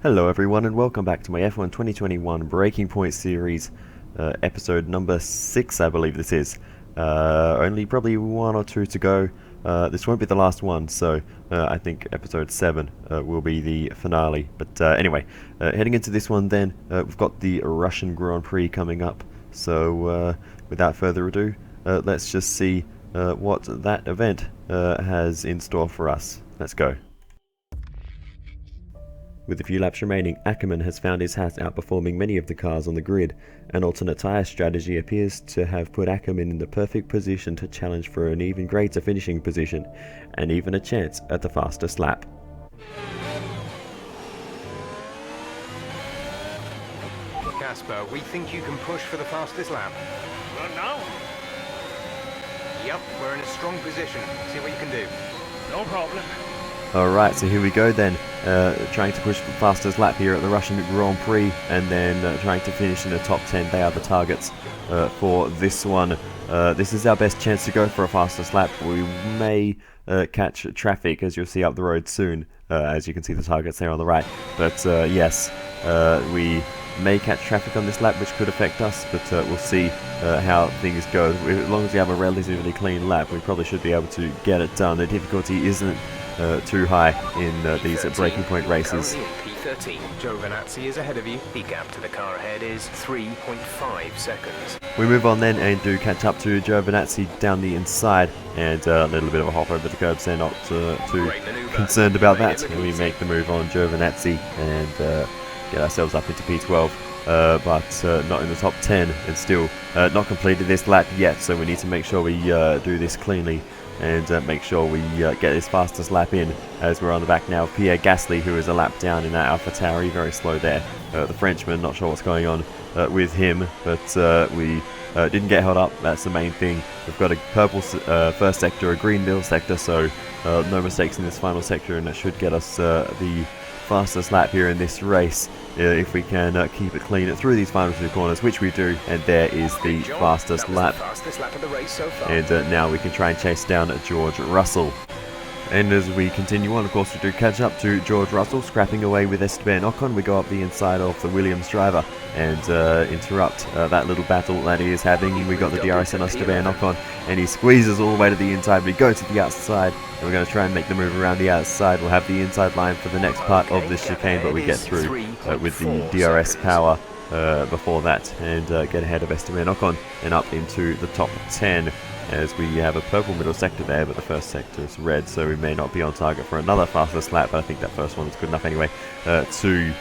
Hello everyone and welcome back to my F1 2021 Breaking Point series, episode number 6 I believe this is. Only probably one or two to go. This won't be the last one, so I think episode 7 will be the finale. But anyway, heading into this one then, we've got the Russian Grand Prix coming up. So without further ado, let's just see what that event has in store for us. Let's go. With a few laps remaining, Ackerman has found his hat outperforming many of the cars on the grid. An alternate tyre strategy appears to have put Ackerman in the perfect position to challenge for an even greater finishing position, and even a chance at the fastest lap. Casper, we think you can push for the fastest lap. Well, now? Yep, we're in a strong position. See what you can do. No problem. Alright, so here we go then, trying to push for the fastest lap here at the Russian Grand Prix, and then trying to finish in the top 10. They are the targets for this one. This is our best chance to go for a fastest lap. We may catch traffic, as you'll see up the road soon, as you can see the targets there on the right. But yes, we may catch traffic on this lap, which could affect us, but we'll see how things go. As long as we have a relatively clean lap, we probably should be able to get it done. The difficulty isn't too high in these breaking point races. P13. Giovinazzi is ahead of you. The gap to the car ahead is 3.5 seconds. We move on then and do catch up to Giovinazzi down the inside, and a little bit of a hop over the curbs there, not too concerned about that. And we make the move on Giovinazzi and get ourselves up into P12. But not in the top 10, and still not completed this lap yet, so we need to make sure we do this cleanly and make sure we get this fastest lap in, as we're on the back now of Pierre Gasly, who is a lap down in that AlphaTauri, very slow there. The Frenchman, not sure what's going on with him, but we didn't get held up, that's the main thing. We've got a purple first sector, a green middle sector, so no mistakes in this final sector, and that should get us the fastest lap here in this race, if we can keep it clean through these final two corners, which we do, and there is the fastest lap. Of the race so far. And now we can try and chase down George Russell. And as we continue on, of course, we do catch up to George Russell, scrapping away with Esteban Ocon. We go up the inside of the Williams driver and interrupt that little battle that he is having. We got the DRS on Esteban Ocon, and he squeezes all the way to the inside. We go to the outside, and we're going to try and make the move around the outside. We'll have the inside line for the next part of this chicane, but we get through with the DRS power before that, and get ahead of Esteban Ocon and up into the top 10. As we have a purple middle sector there, but the first sector is red, so we may not be on target for another fastest lap, but I think that first one is good enough anyway to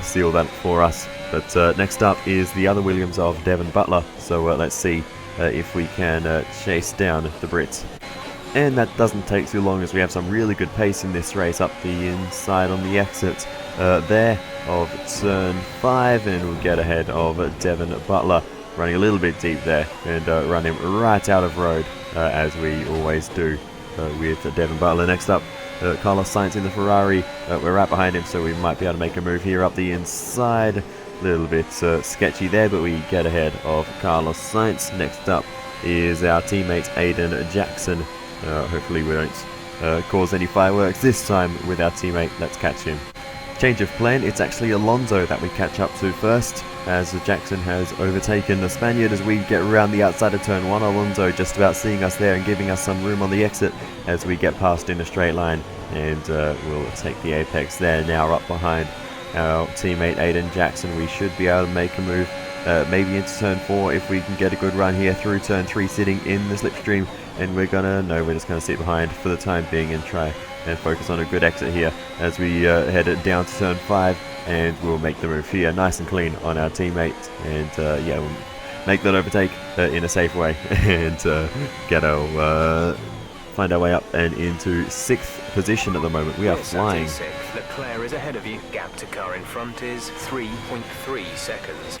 seal that for us. But next up is the other Williams of Devon Butler, so let's see if we can chase down the Brits. And that doesn't take too long, as we have some really good pace in this race up the inside on the exit there of turn 5, and we'll get ahead of Devon Butler, running a little bit deep there, and run him right out of road, as we always do with Devon Butler. Next up, Carlos Sainz in the Ferrari. We're right behind him, so we might be able to make a move here up the inside. A little bit sketchy there, but we get ahead of Carlos Sainz. Next up is our teammate Aiden Jackson. Hopefully we don't cause any fireworks this time with our teammate. Let's catch him. Change of plan, it's actually Alonso that we catch up to first, as Jackson has overtaken the Spaniard as we get around the outside of turn 1. Alonso just about seeing us there and giving us some room on the exit as we get past in a straight line, and we'll take the apex there. Now up behind our teammate Aiden Jackson, we should be able to make a move maybe into turn 4 if we can get a good run here through turn 3, sitting in the slipstream, and we're just going to sit behind for the time being and try and focus on a good exit here as we head it down to turn 5, and we'll make the move here nice and clean on our teammate, and yeah, we'll make that overtake in a safe way and get our find our way up and into 6th position at the moment. We are flying. Leclerc is ahead of you. Gap to car in front is 3.3 seconds.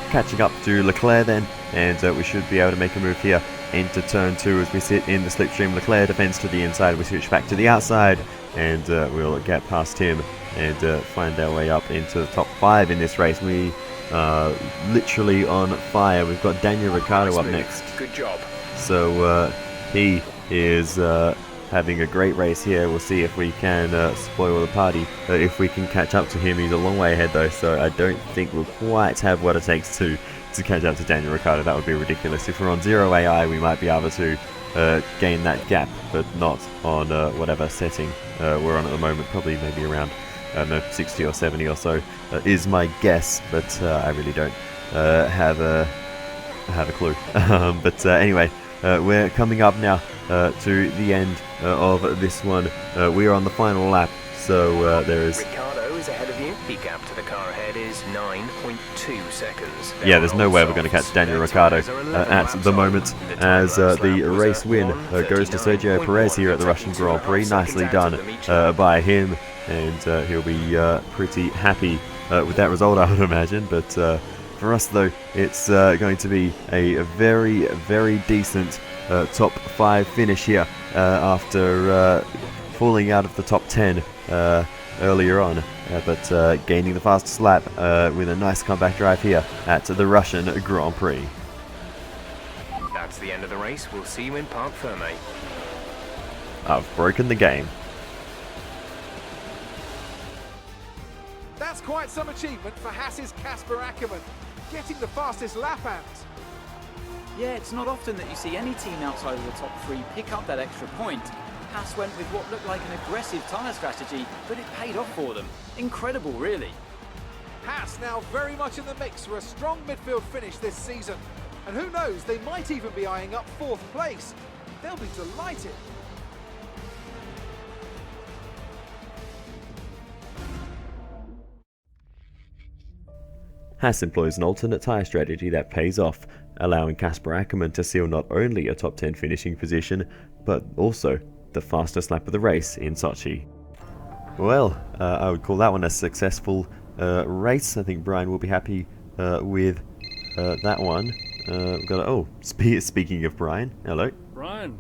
Catching up to Leclerc then, and we should be able to make a move here into turn 2 as we sit in the slipstream. Leclerc defends to the inside, we switch back to the outside, and we'll get past him and find our way up into the top 5 in this race. We are literally on fire. We've got Daniel Ricciardo up next. Good job. So he is having a great race here. We'll see if we can spoil the party. If we can catch up to him, he's a long way ahead though, so I don't think we'll quite have what it takes to catch up to Daniel Ricciardo. That would be ridiculous. If we're on 0 AI, we might be able to gain that gap, but not on whatever setting we're on at the moment. Probably maybe around, I don't know, 60 or 70 or so is my guess, but I really don't have a clue. But anyway, we're coming up now to the end of this one. We are on the final lap, so there is... Ricciardo is ahead of you. The gap to the car ahead is 9.2 seconds. Yeah, there's no way we're going to catch Daniel Ricciardo at the moment, as the race win goes to Sergio Perez here at the Russian Grand Prix. Nicely done by him, and he'll be pretty happy with that result, I would imagine. But for us, though, it's going to be a very, very decent top 5 finish here after falling out of the top 10 earlier on, but gaining the fastest lap with a nice comeback drive here at the Russian Grand Prix. That's the end of the race. We'll see you in Parc Ferme. I've broken the game. That's quite some achievement for Haas's Casper Ackermann, getting the fastest lap out. Yeah, it's not often that you see any team outside of the top 3 pick up that extra point. Haas went with what looked like an aggressive tyre strategy, but it paid off for them. Incredible, really. Haas now very much in the mix for a strong midfield finish this season. And who knows, they might even be eyeing up 4th place. They'll be delighted. Haas employs an alternate tyre strategy that pays off, allowing Casper Ackermann to seal not only a top 10 finishing position, but also the fastest lap of the race in Sochi. Well, I would call that one a successful race. I think Brian will be happy with that one. We've got speaking of Brian, hello. Brian.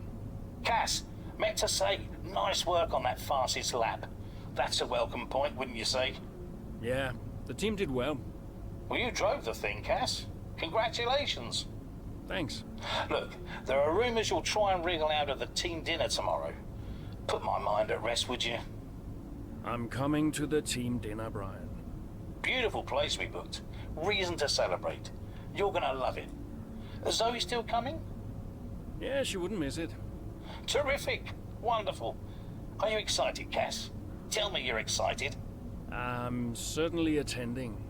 Cass, meant to say, nice work on that fastest lap. That's a welcome point, wouldn't you say? Yeah, the team did well. Well, you drove the thing, Cass. Congratulations. Thanks. Look, there are rumours you'll try and wriggle out of the team dinner tomorrow. Put my mind at rest, would you? I'm coming to the team dinner, Brian. Beautiful place we booked. Reason to celebrate. You're gonna love it. Is Zoe still coming? Yeah, she wouldn't miss it. Terrific. Wonderful. Are you excited, Cass? Tell me you're excited. I'm certainly attending.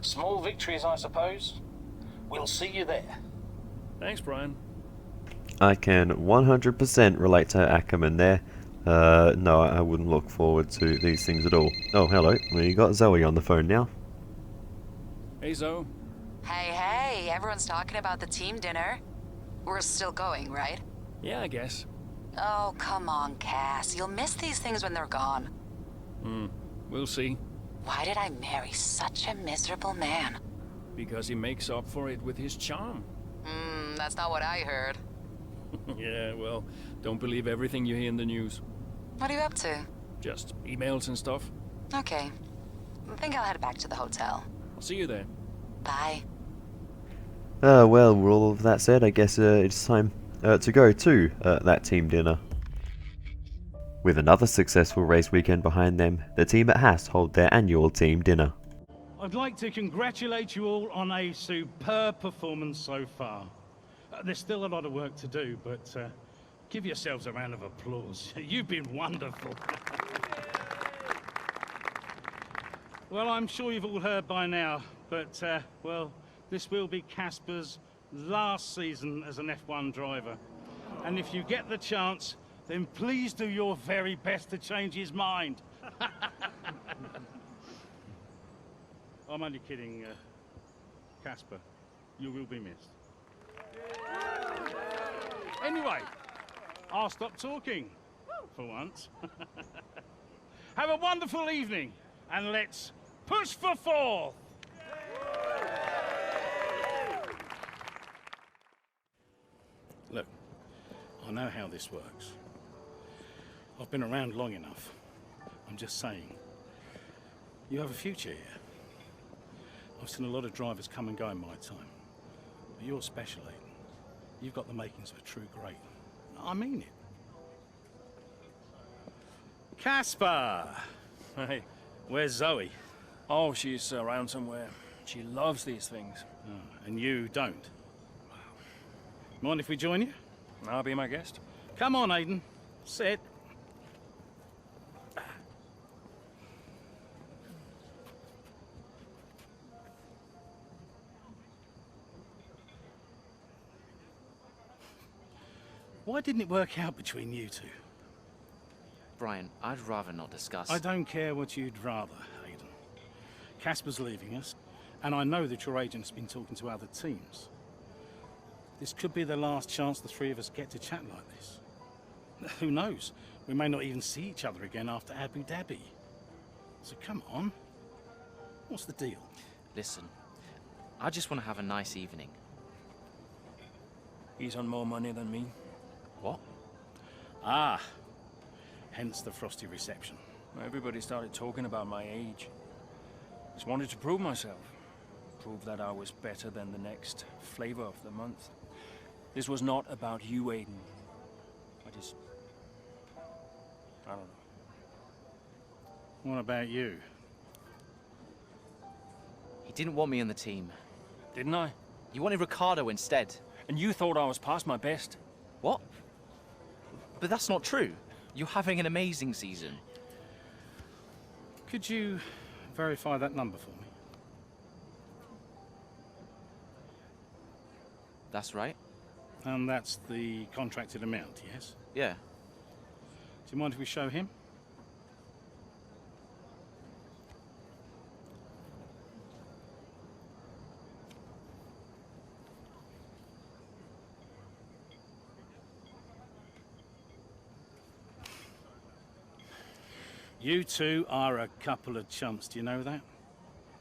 Small victories, I suppose. We'll see you there. Thanks, Brian. I can 100% relate to Ackermann there. No, I wouldn't look forward to these things at all. Oh, hello. We got Zoe on the phone now. Hey, Zoe. Hey, everyone's talking about the team dinner. We're still going, right? Yeah, I guess. Oh, come on, Cass. You'll miss these things when they're gone. We'll see. Why did I marry such a miserable man? Because he makes up for it with his charm. That's not what I heard. Yeah, well, don't believe everything you hear in the news. What are you up to? Just emails and stuff. Okay. I think I'll head back to the hotel. I'll see you there. Bye. Well, with all of that said, I guess it's time to go to that team dinner. With another successful race weekend behind them, the team at Haas hold their annual team dinner. I'd like to congratulate you all on a superb performance so far. There's still a lot of work to do, but give yourselves a round of applause. You've been wonderful. Well, I'm sure you've all heard by now, but, well, this will be Casper's last season as an F1 driver. And if you get the chance, then please do your very best to change his mind. I'm only kidding, Casper. You will be missed. Anyway, I'll stop talking, for once. Have a wonderful evening, and let's push for 4th! Look, I know how this works. I've been around long enough. I'm just saying, you have a future here. I've seen a lot of drivers come and go in my time, but you're special, Aiden. You've got the makings of a true great. I mean it. Casper! Hey. Where's Zoe? Oh, she's around somewhere. She loves these things. Oh, and you don't? Mind if we join you? I'll be my guest. Come on, Aiden. Sit. Why didn't it work out between you two? Brian, I'd rather not discuss. I don't care what you'd rather, Aiden. Casper's leaving us, and I know that your agent's been talking to other teams. This could be the last chance the three of us get to chat like this. Who knows? We may not even see each other again after Abu Dhabi. So come on. What's the deal? Listen, I just want to have a nice evening. He's on more money than me. What? Ah. Hence the frosty reception. Everybody started talking about my age. Just wanted to prove myself. Prove that I was better than the next flavor of the month. This was not about you, Aiden. I don't know. What about you? He didn't want me on the team. Didn't I? You wanted Ricardo instead. And you thought I was past my best. What? But that's not true. You're having an amazing season. Could you verify that number for me? That's right. And that's the contracted amount, yes? Yeah. Do you mind if we show him? You two are a couple of chumps, do you know that?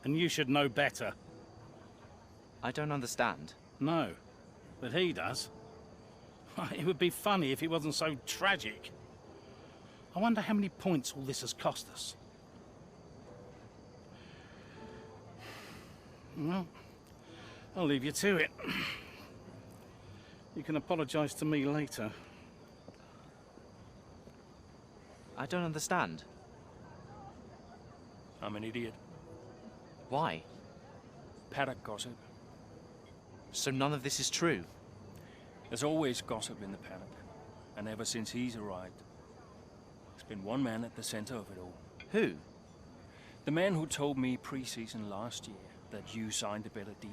And you should know better. I don't understand. No, but he does. It would be funny if it wasn't so tragic. I wonder how many points all this has cost us. Well, I'll leave you to it. You can apologize to me later. I don't understand. I'm an idiot. Why? Paddock gossip. So none of this is true? There's always gossip in the paddock. And ever since he's arrived, there's been one man at the center of it all. Who? The man who told me pre-season last year that you signed a better deal.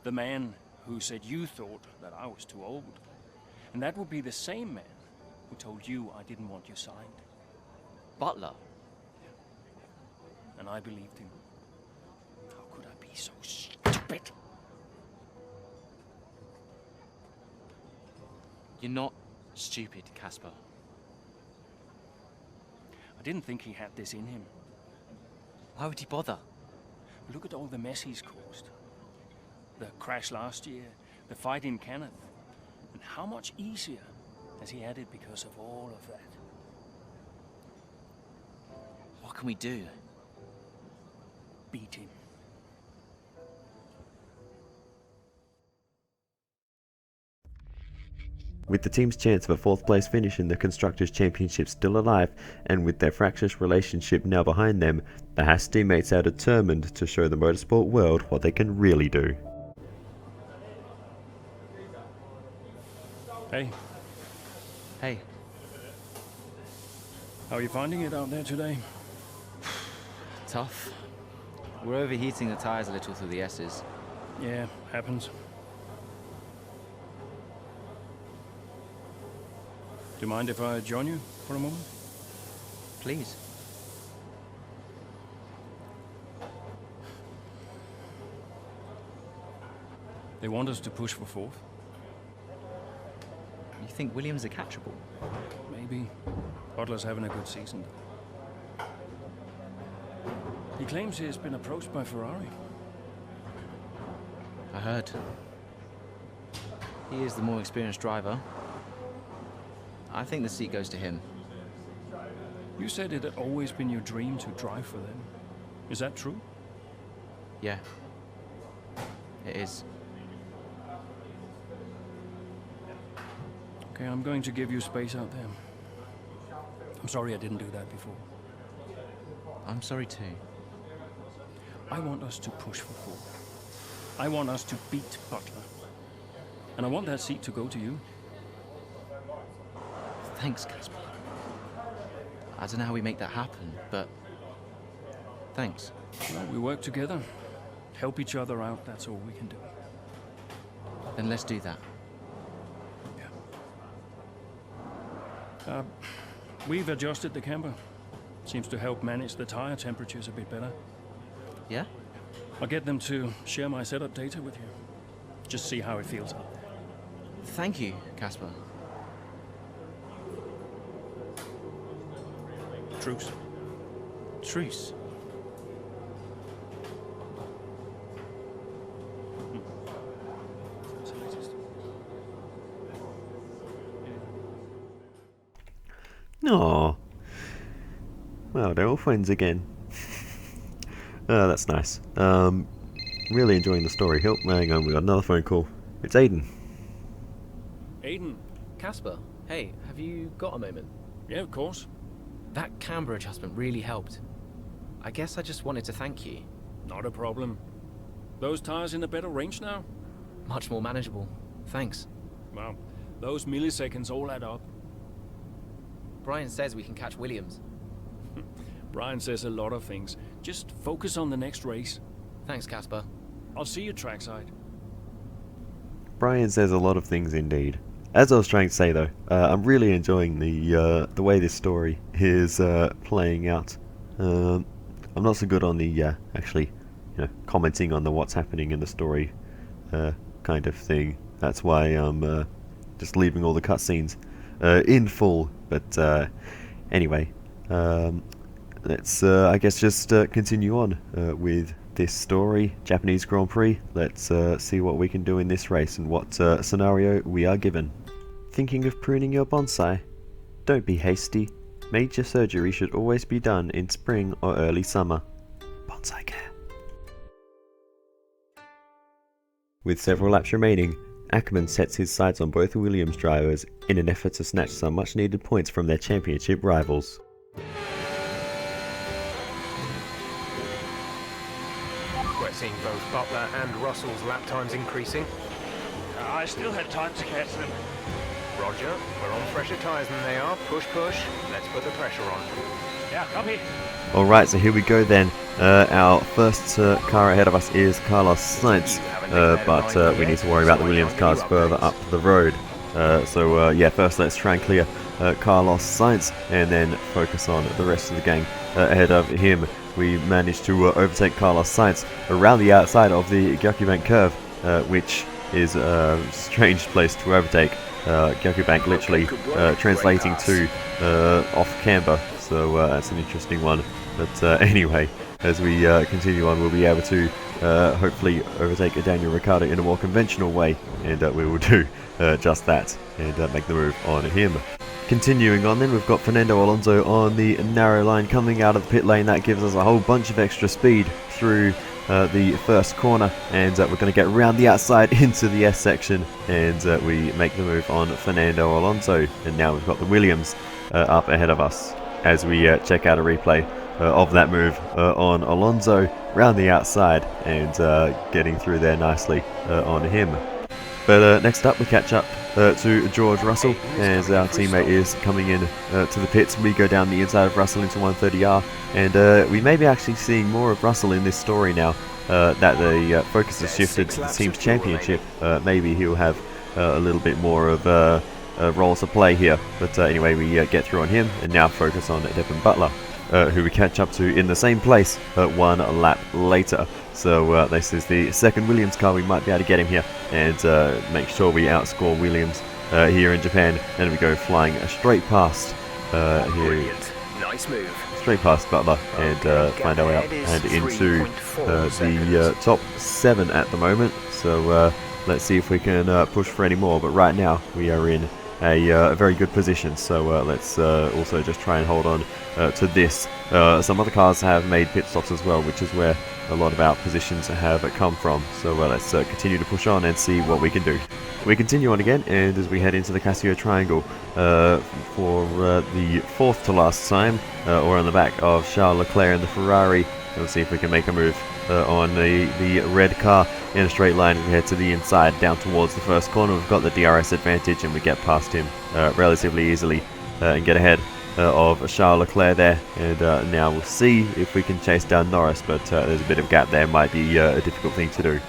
The man who said you thought that I was too old. And that would be the same man who told you I didn't want you signed. Butler? And I believed him. How could I be so stupid? You're not stupid, Casper. I didn't think he had this in him. Why would he bother? Look at all the mess he's caused. The crash last year, the fight in Canada. And how much easier has he had it because of all of that? What can we do? Beat him. With the team's chance of a 4th place finish in the Constructors' Championship still alive, and with their fractious relationship now behind them, the Haas teammates are determined to show the motorsport world what they can really do. Hey, Hey, how are you finding it out there today? tough. We're overheating the tires a little through the S's. Yeah, happens. Do you mind if I join you for a moment? Please. They want us to push for 4th. You think Williams are catchable? Maybe. Butler's having a good season. He claims he has been approached by Ferrari. I heard. He is the more experienced driver. I think the seat goes to him. You said it had always been your dream to drive for them. Is that true? Yeah. It is. Okay, I'm going to give you space out there. I'm sorry I didn't do that before. I'm sorry too. I want us to push for 4. I want us to beat Butler. And I want that seat to go to you. Thanks, Casper. I don't know how we make that happen, but thanks. Well, we work together. Help each other out, that's all we can do. Then let's do that. Yeah. We've adjusted the camber. Seems to help manage the tire temperatures a bit better. Yeah? I'll get them to share my setup data with you. Just see how it feels out there. Thank you, Casper. Truce. Truce. Aww. Well, they're all friends again. Oh, that's nice. Really enjoying the story. Help, hang on, we got another phone call. It's Aiden. Aiden. Casper, hey, have you got a moment? Yeah, of course. That camber adjustment really helped. I guess I just wanted to thank you. Not a problem. Those tires in a better range now? Much more manageable. Thanks. Well, those milliseconds all add up. Brian says we can catch Williams. Brian says a lot of things. Just focus on the next race. Thanks, Casper. I'll see you trackside. Brian says a lot of things indeed. As I was trying to say though, I'm really enjoying the way this story is playing out. I'm not so good on the actually, commenting on the what's happening in the story kind of thing. That's why I'm just leaving all the cutscenes in full. But anyway, let's I guess just continue on with this story, Japanese Grand Prix. Let's see what we can do in this race and what scenario we are given. Thinking of pruning your bonsai? Don't be hasty. Major surgery should always be done in spring or early summer. Bonsai care. With several laps remaining, Ackerman sets his sights on both Williams drivers in an effort to snatch some much needed points from their championship rivals. We're seeing both Butler and Russell's lap times increasing. I still had time to catch them. Roger, we're on fresher tyres than they are. Push, push. Let's put the pressure on. Yeah, copy. Alright, so here we go then. Our first car ahead of us is Carlos Sainz, but we need to worry about the Williams cars further up the road. Yeah, first let's try and clear Carlos Sainz and then focus on the rest of the gang ahead of him. We managed to overtake Carlos Sainz around the outside of the Gyokubank curve, which is a strange place to overtake. Gyokubank literally translating to off camber, so that's an interesting one. But anyway, as we continue on, we'll be able to hopefully overtake Daniel Ricciardo in a more conventional way, and we will do just that and make the move on him. Continuing on then, we've got Fernando Alonso on the narrow line coming out of the pit lane. That gives us a whole bunch of extra speed through the first corner, and we're going to get around the outside into the S section, and we make the move on Fernando Alonso. And now we've got the Williams up ahead of us as we check out a replay of that move on Alonso round the outside and getting through there nicely on him. But next up we catch up to George Russell as our teammate is coming in to the pits. We go down the inside of Russell into 130R, and we may be actually seeing more of Russell in this story now that the focus has shifted to the team's championship. Maybe he'll have a little bit more of a role to play here. But anyway, we get through on him and now focus on Devin Butler, who we catch up to in the same place 1 lap later. So this is the second Williams car. We might be able to get him here and make sure we outscore Williams here in Japan. And we go flying straight past here. Brilliant. Nice move. Straight past Butler and find our way up and into the top 7 at the moment. So let's see if we can push for any more. But right now we are in a very good position. So let's also just try and hold on to this. Some other cars have made pit stops as well, which is where a lot of our positions have come from. So let's continue to push on and see what we can do. We continue on again, and as we head into the Casio Triangle for the fourth to last time, or on the back of Charles Leclerc and the Ferrari. We'll see if we can make a move on the red car in a straight line. We head to the inside, down towards the first corner. We've got the DRS advantage, and we get past him relatively easily and get ahead of Charles Leclerc there. And now we'll see if we can chase down Norris, but there's a bit of gap there. Might be a difficult thing to do.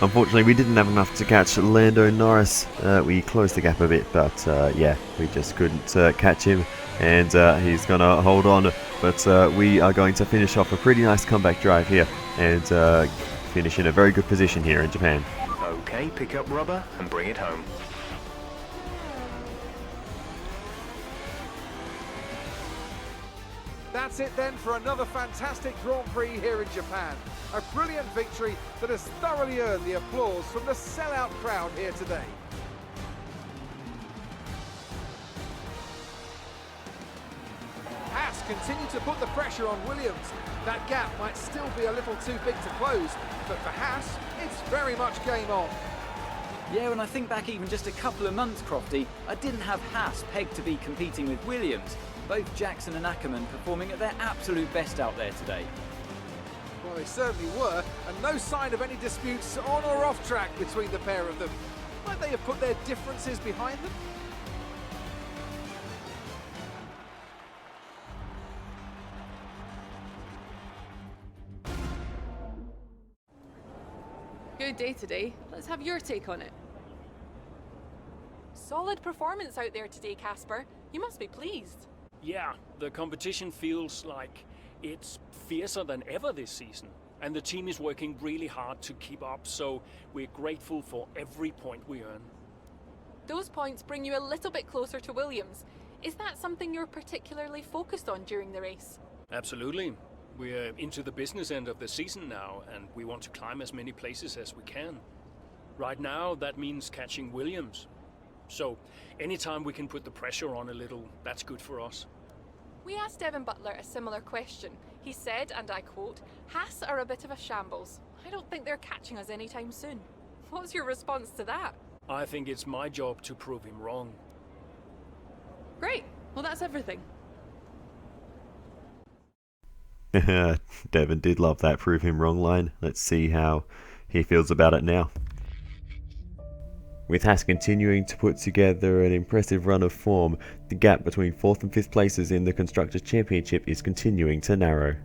Unfortunately, we didn't have enough to catch Lando Norris. We closed the gap a bit, but yeah, we just couldn't catch him, and he's going to hold on. But we are going to finish off a pretty nice comeback drive here, and finish in a very good position here in Japan. Okay, pick up rubber and bring it home. That's it then for another fantastic Grand Prix here in Japan. A brilliant victory that has thoroughly earned the applause from the sellout crowd here today. Haas continue to put the pressure on Williams. That gap might still be a little too big to close, but for Haas, it's very much game on. Yeah, when I think back even just a couple of months, Crofty, I didn't have Haas pegged to be competing with Williams. Both Jackson and Ackerman performing at their absolute best out there today. Well, they certainly were, and no sign of any disputes on or off track between the pair of them. Might they have put their differences behind them? Good day today. Let's have your take on it. Solid performance out there today, Casper. You must be pleased. Yeah, the competition feels like it's fiercer than ever this season. And the team is working really hard to keep up, so we're grateful for every point we earn. Those points bring you a little bit closer to Williams. Is that something you're particularly focused on during the race? Absolutely. We're into the business end of the season now, and we want to climb as many places as we can. Right now, that means catching Williams. So, anytime we can put the pressure on a little, that's good for us. We asked Devin Butler a similar question. He said, and I quote, "Haas are a bit of a shambles. I don't think they're catching us anytime soon." What's your response to that? I think it's my job to prove him wrong. Great. Well, that's everything. Devin did love that prove him wrong line. Let's see how he feels about it now. With Haas continuing to put together an impressive run of form, the gap between 4th and 5th places in the Constructors' Championship is continuing to narrow.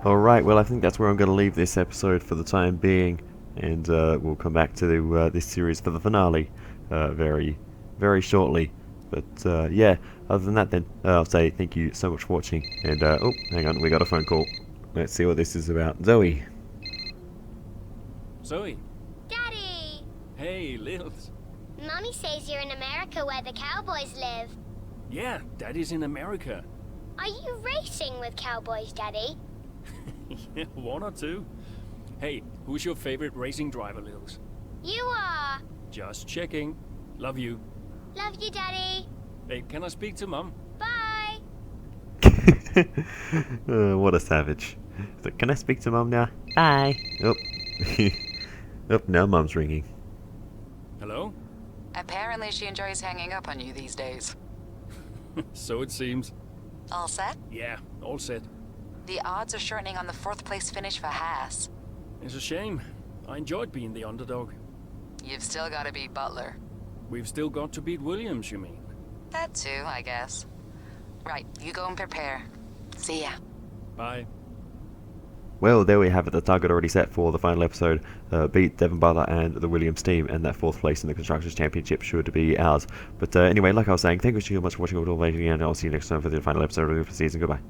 Alright, well I think that's where I'm going to leave this episode for the time being, and we'll come back to this series for the finale very, very shortly. But yeah, other than that then, I'll say thank you so much for watching, and oh, hang on, we got a phone call. Let's see what this is about. Zoe! Zoe! Daddy! Hey, Lils! Mommy says you're in America where the cowboys live. Yeah, Daddy's in America. Are you racing with cowboys, Daddy? Yeah, one or two. Hey, who's your favorite racing driver, Lils? You are! Just checking. Love you. Love you, Daddy. Hey, can I speak to Mum? Bye! What a savage. So, can I speak to Mum now? Bye! Oh. Oh, now Mum's ringing. Hello? Apparently she enjoys hanging up on you these days. So it seems. All set? Yeah, all set. The odds are shortening on the 4th place finish for Haas. It's a shame. I enjoyed being the underdog. You've still got to beat Butler. We've still got to beat Williams, you mean? That too, I guess. Right, you go and prepare. See ya. Bye. Well, there we have it, the target already set for the final episode. Beat Devin Butler and the Williams team, and that 4th place in the Constructors' Championship should be ours. But anyway, like I was saying, thank you so much for watching all the way, and I'll see you next time for the final episode of the season. Goodbye.